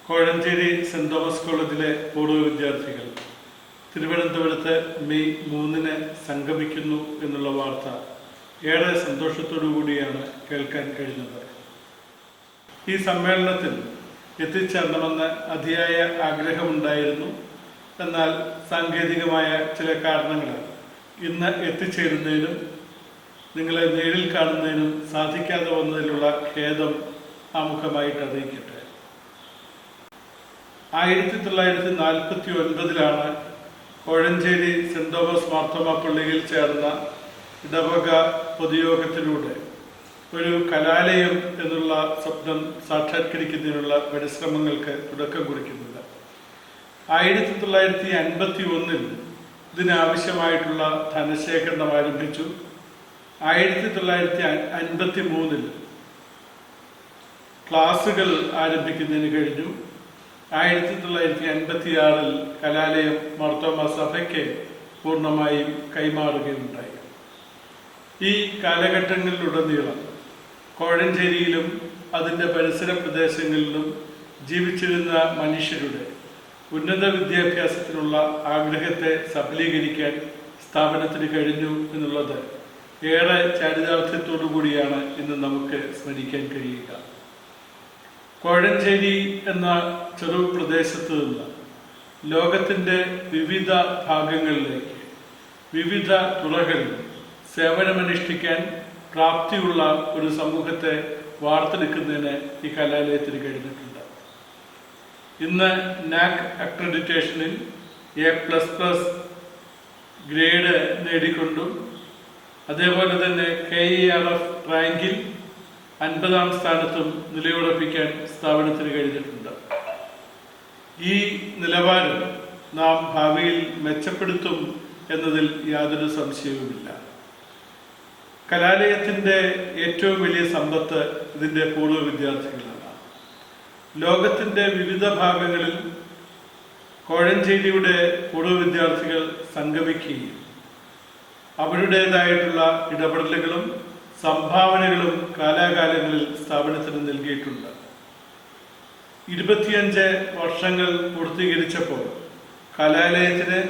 Kozhencherry Saint Thomas കോളേജിലെ പൂർവ്വ വിദ്യാർത്ഥികൾ തിരുവനന്തപുരത്ത് മെയ് 3-ന് സംഗമിക്കുന്നു എന്നുള്ള വാർത്ത ഏറെ സന്തോഷത്തോടു കൂടിയാണ് കേൾക്കാൻ കഴിഞ്ഞത്. ഈ സമ്മേളനത്തിൽ എത്തിച്ചേരണമെന്ന് അതിയായ ആഗ്രഹമുണ്ടായിരുന്നു. എന്നാൽ സാങ്കേതികമായ ചില കാരണങ്ങളാൽ ഇന്ന് എത്തിച്ചേരുന്നതിനും നിങ്ങളെ നേരിൽ കാണുന്നതിനും സാധിക്കാതെ വന്നതിലുള്ള ഖേദം ആമുഖമായിട്ട് അറിയിക്കട്ടെ. 1949 കോഴഞ്ചേരി സെന്റ് തോമസ് മാർത്തോമാ പള്ളിയിൽ ചേർന്ന ഇടവക പൊതുയോഗത്തിലൂടെ ഒരു കലാലയം എന്നുള്ള സ്വപ്നം സാക്ഷാത്കരിക്കുന്നതിനുള്ള പരിശ്രമങ്ങൾക്ക് തുടക്കം കുറിക്കുന്നത്. 1951 ഇതിനാവശ്യമായിട്ടുള്ള ധനശേഖരണം ആരംഭിച്ചു. 1953 ക്ലാസുകൾ ആരംഭിക്കുന്നതിന് കഴിഞ്ഞു. 1956 കലാലയം മാർത്തോമാ സഭയ്ക്ക് പൂർണ്ണമായും കൈമാറുകയുണ്ടായി. ഈ കാലഘട്ടങ്ങളിലുടനീളം കോഴഞ്ചേരിയിലും അതിൻ്റെ പരിസര പ്രദേശങ്ങളിലും ജീവിച്ചിരുന്ന മനുഷ്യരുടെ ഉന്നത വിദ്യാഭ്യാസത്തിനുള്ള ആഗ്രഹത്തെ സഫലീകരിക്കാൻ സ്ഥാപനത്തിന് കഴിഞ്ഞു എന്നുള്ളത് ഏറെ ചാരിതാർത്ഥ്യത്തോടു കൂടിയാണ് ഇന്ന് നമുക്ക് സ്മരിക്കാൻ കഴിയുക. കോഴഞ്ചേരി എന്ന ചെറു പ്രദേശത്ത് നിന്ന് ലോകത്തിൻ്റെ വിവിധ ഭാഗങ്ങളിലേക്ക് വിവിധ തുറകളിൽ സേവനമനുഷ്ഠിക്കാൻ പ്രാപ്തിയുള്ള ഒരു സമൂഹത്തെ വാർത്തെടുക്കുന്നതിന് ഈ കലാലയത്തിന് കഴിഞ്ഞിട്ടുണ്ട്. ഇന്ന് നാക് അക്രഡിറ്റേഷനിൽ A++ ഗ്രേഡ് നേടിക്കൊണ്ടും അതേപോലെ തന്നെ KERF റാങ്കിൽ 50-ാം സ്ഥാനത്തും നിലയുറപ്പിക്കാൻ സ്ഥാപനത്തിന് കഴിഞ്ഞിട്ടുണ്ട്. ഈ നിലവാരം നാം ഭാവിയിൽ മെച്ചപ്പെടുത്തും എന്നതിൽ യാതൊരു സംശയവുമില്ല. കലാലയത്തിൻ്റെ ഏറ്റവും വലിയ സമ്പത്ത് ഇതിൻ്റെ പൂർവ്വ വിദ്യാർത്ഥികളാണ്. ലോകത്തിൻ്റെ വിവിധ ഭാഗങ്ങളിൽ കോഴഞ്ചേരിയുടെ പൂർവ്വ വിദ്യാർത്ഥികൾ സംഗമിക്കുകയും അവരുടേതായിട്ടുള്ള ഇടപെടലുകളും സംഭാവനകളും കാലാകാലങ്ങളിൽ സ്ഥാപനത്തിന് നൽകിയിട്ടുണ്ട്. 25 വർഷങ്ങൾ പൂർത്തീകരിച്ചപ്പോൾ കലാലയത്തിന്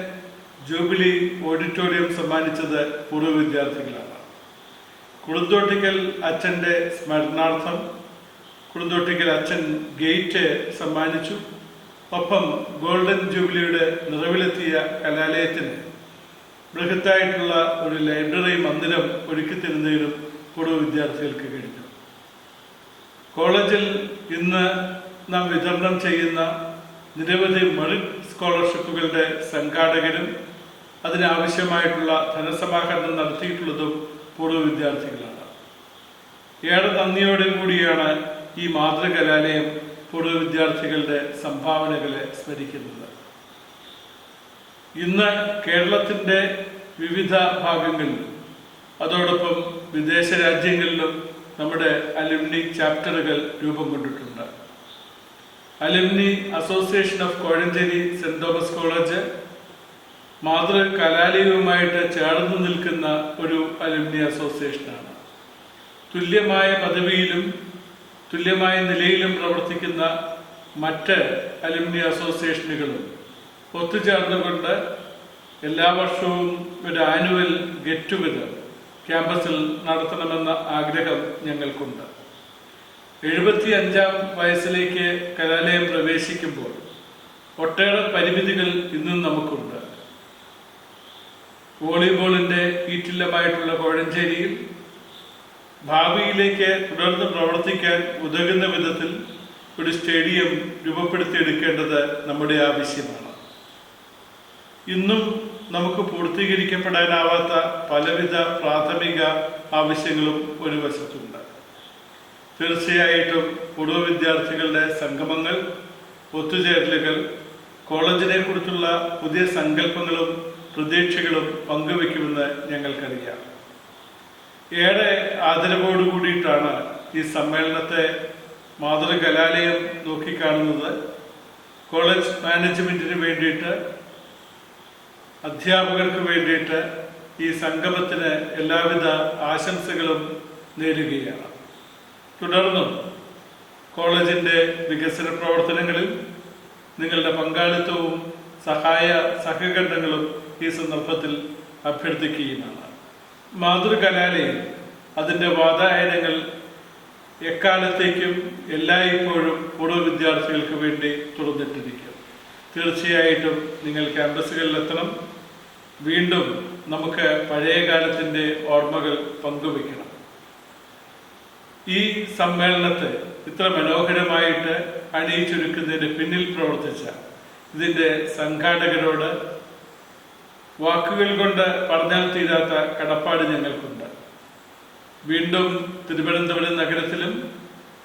ജൂബിലി ഓഡിറ്റോറിയം സമ്മാനിച്ചത് പൂർവ്വ വിദ്യാർത്ഥികളാണ്. കുളുന്തോട്ടിക്കൽ അച്ഛൻ്റെ സ്മരണാർത്ഥം കുളുന്തോട്ടിക്കൽ അച്ഛൻ ഗേറ്റ് സമ്മാനിച്ചു. ഒപ്പം ഗോൾഡൻ ജൂബിലിയുടെ നിറവിലെത്തിയ കലാലയത്തിന് ബൃഹത്തായിട്ടുള്ള ഒരു ലൈബ്രറി മന്ദിരം ഒരുക്കിത്തരുന്നതിനും പൂർവ്വ വിദ്യാർത്ഥികൾക്ക് കഴിഞ്ഞു. കോളേജിൽ ഇന്ന് നാം വിതരണം ചെയ്യുന്ന നിരവധി മെറിറ്റ് സ്കോളർഷിപ്പുകളുടെ സംഘാടകരും അതിനാവശ്യമായിട്ടുള്ള ധനസമാഹരണം നടത്തിയിട്ടുള്ളതും പൂർവ്വ വിദ്യാർത്ഥികളാണ്. ഏറെ നന്ദിയോടെ കൂടിയാണ് ഈ മാതൃകലാലയം പൂർവ്വ വിദ്യാർത്ഥികളുടെ സംഭാവനകളെ സ്മരിക്കുന്നത്. ഇന്ന് കേരളത്തിൻ്റെ വിവിധ ഭാഗങ്ങളിലും അതോടൊപ്പം വിദേശ രാജ്യങ്ങളിലും നമ്മുടെ അലുമിനി ചാപ്റ്ററുകൾ രൂപം കൊണ്ടിട്ടുണ്ട്. Alumni association of Kozhencherry Saint Thomas College മാതൃ കലാലയവുമായിട്ട് ചേർന്ന് നിൽക്കുന്ന ഒരു അലുമിനി അസോസിയേഷനാണ്. തുല്യമായ പദവിയിലും തുല്യമായ നിലയിലും പ്രവർത്തിക്കുന്ന മറ്റ് അലുമിനി അസോസിയേഷനുകളും ഒത്തുചേർന്നുകൊണ്ട് എല്ലാ വർഷവും ഒരു ആനുവൽ ഗെറ്റ് ടുഗദർ ക്യാമ്പസിൽ നടത്തണമെന്ന ആഗ്രഹം ഞങ്ങൾക്കുണ്ട്. 75-ാം വയസ്സിലേക്ക് കലാലയം പ്രവേശിക്കുമ്പോൾ ഒട്ടേറെ പരിമിതികൾ ഇന്നും നമുക്കുണ്ട്. വോളിബോളിൻ്റെ ഈറ്റില്ലമായിട്ടുള്ള കോഴഞ്ചേരിയിൽ ഭാവിയിലേക്ക് തുടർന്ന് പ്രവർത്തിക്കാൻ ഉതകുന്ന വിധത്തിൽ ഒരു സ്റ്റേഡിയം രൂപപ്പെടുത്തിയെടുക്കേണ്ടത് നമ്മുടെ ആവശ്യമാണ്. ഇന്നും നമുക്ക് പൂർത്തീകരിക്കപ്പെടാനാവാത്ത പലവിധ പ്രാഥമിക ആവശ്യങ്ങളും ഒരു വശത്തുണ്ട്. തീർച്ചയായിട്ടും പൂർവ്വ വിദ്യാർത്ഥികളുടെ സംഗമങ്ങൾ, ഒത്തുചേരലുകൾ കോളേജിനെ കുറിച്ചുള്ള പുതിയ സങ്കല്പങ്ങളും പ്രതീക്ഷകളും പങ്കുവെക്കുമെന്ന് ഞങ്ങൾക്കറിയാം. ഏറെ ആദരവോടു കൂടിയിട്ടാണ് ഈ സമ്മേളനത്തെ മാതൃകലാലയം നോക്കിക്കാണുന്നത്. കോളേജ് മാനേജ്മെൻറ്റിന് വേണ്ടിയിട്ട്, അധ്യാപകർക്ക് വേണ്ടിയിട്ട് ഈ സംഗമത്തിന് എല്ലാവിധ ആശംസകളും നേരുകയാണ്. തുടർന്നും കോളേജിൻ്റെ വികസന പ്രവർത്തനങ്ങളിൽ നിങ്ങളുടെ പങ്കാളിത്തവും സഹകരണങ്ങളും ഈ സന്ദർഭത്തിൽ അഭ്യർത്ഥിക്കുകയുമാണ്. മാതൃകലാലയം അതിൻ്റെ വാതായനങ്ങൾ എക്കാലത്തേക്കും എല്ലായ്പ്പോഴും പൂർവ്വ വിദ്യാർത്ഥികൾക്ക് വേണ്ടി തുറന്നിട്ടിരിക്കും. തീർച്ചയായിട്ടും നിങ്ങൾ ക്യാമ്പസുകളിലെത്തണം. വീണ്ടും നമുക്ക് പഴയ കാലത്തിൻ്റെ ഓർമ്മകൾ പങ്കുവയ്ക്കണം. ഈ സമ്മേളനത്തെ ഇത്ര മനോഹരമായിട്ട് അണിയിച്ചൊരുക്കുന്നതിന് പിന്നിൽ പ്രവർത്തിച്ച ഇതിൻ്റെ സംഘാടകരോട് വാക്കുകൾ കൊണ്ട് പറഞ്ഞാൽ തീരാത്ത കടപ്പാട് ഞങ്ങൾക്കുണ്ട്. വീണ്ടും തിരുവനന്തപുരം നഗരത്തിലും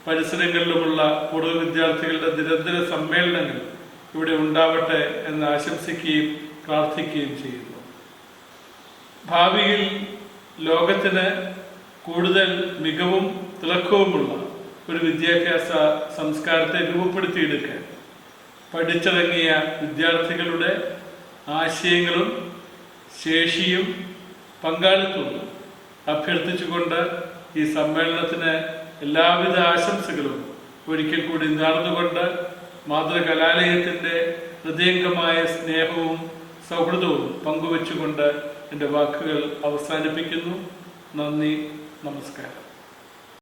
പരിസരങ്ങളിലുമുള്ള പൂർവ്വ വിദ്യാർത്ഥികളുടെ നിരന്തര സമ്മേളനങ്ങൾ ഇവിടെ ഉണ്ടാവട്ടെ എന്ന് ആശംസിക്കുകയും പ്രാർത്ഥിക്കുകയും ചെയ്യുന്നു. ഭാവിയിൽ ലോകത്തിന് കൂടുതൽ മികവും തിളക്കവുമുള്ള ഒരു വിദ്യാഭ്യാസ സംസ്കാരത്തെ രൂപപ്പെടുത്തിയെടുക്കാൻ പഠിച്ചിറങ്ങിയ വിദ്യാർത്ഥികളുടെ ആശയങ്ങളും ശേഷിയും പങ്കാളിത്തവും അഭ്യർത്ഥിച്ചുകൊണ്ട് ഈ സമ്മേളനത്തിന് എല്ലാവിധ ആശംസകളും ഒരിക്കൽ കൂടി നേർന്നുകൊണ്ട് മാതൃകലാലയത്തിൻ്റെ ഹൃദയംഗമായ സ്നേഹവും സൗഹൃദവും പങ്കുവെച്ചുകൊണ്ട് എൻ്റെ വാക്കുകൾ അവസാനിപ്പിക്കുന്നു. നന്ദി, നമസ്കാരം.